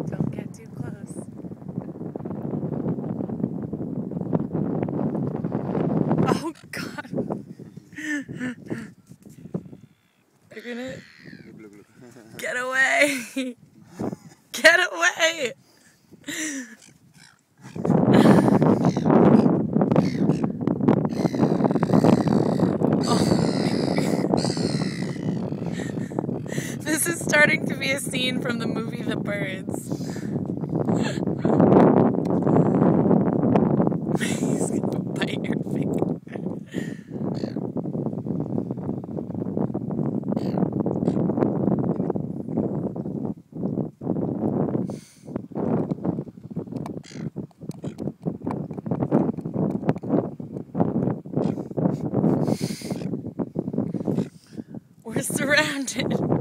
Don't get too close. Oh God. They're gonna get away. Get away. This is starting to be a scene from the movie The Birds. He's gonna bite your finger. We're surrounded.